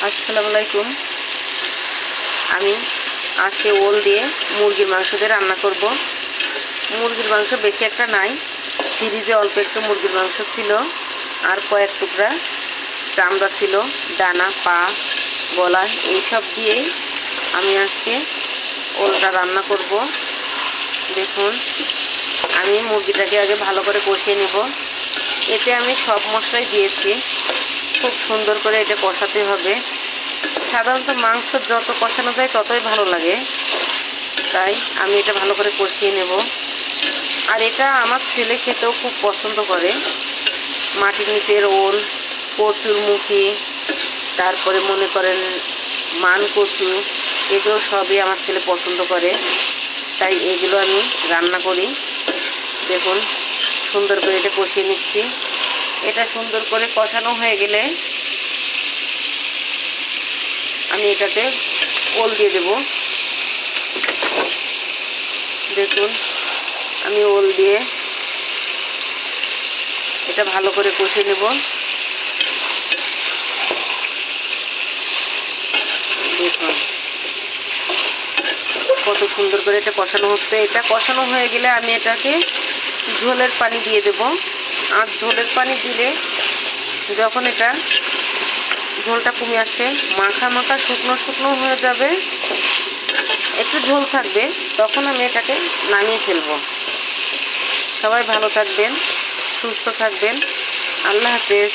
আসসালামু আলাইকুম। আমি আজকে ওল দিয়ে মুরগির মাংস দিয়ে রান্না করব। মুরগির মাংস বেশি একটা নাই, ফ্রিজে অল্প একটু মুরগির মাংস ছিল, আর কয়েক টুকরা চামড়া ছিল, ডানা, পা, গলা, এইসব দিয়েই আমি আজকে ওলটা রান্না করব। দেখুন, আমি মুরগিটাকে আগে ভালো করে কষিয়ে নেব। এতে আমি সব মশলাই দিয়েছি, খুব সুন্দর করে এটা কষাতে হবে। সাধারণত মাংস যত কষানো যায় ততই ভালো লাগে, তাই আমি এটা ভালো করে কষিয়ে নেব। আর এটা আমার ছেলে খেতেও খুব পছন্দ করে। মাটির নিচের ওল, কচুরমুখী, তারপরে মনে করেন মান কচু, এগুলো সবই আমার ছেলে পছন্দ করে, তাই এগুলো আমি রান্না করি। দেখুন, সুন্দর করে এটা কষিয়ে নিচ্ছি। এটা সুন্দর করে কষানো হয়ে গেলে আমি এটাতে ওল দিয়ে দেব। দেখুন, আমি ওল দিয়ে এটা ভালো করে কষিয়ে নেব। দেখুন কত সুন্দর করে এটা কষানো হচ্ছে। এটা কষানো হয়ে গেলে আমি এটাকে ঝোলের পানি দিয়ে দেব। আর ঝোলের পানি দিলে যখন এটা ঝোলটা কমে আসবে, মাখা মাখা শুকনো শুকনো হয়ে যাবে, একটু ঝোল থাকবে, তখন আমি এটাকে নামিয়ে ফেলবো। সবাই ভালো থাকবেন, সুস্থ থাকবেন। আল্লাহ হাফেজ।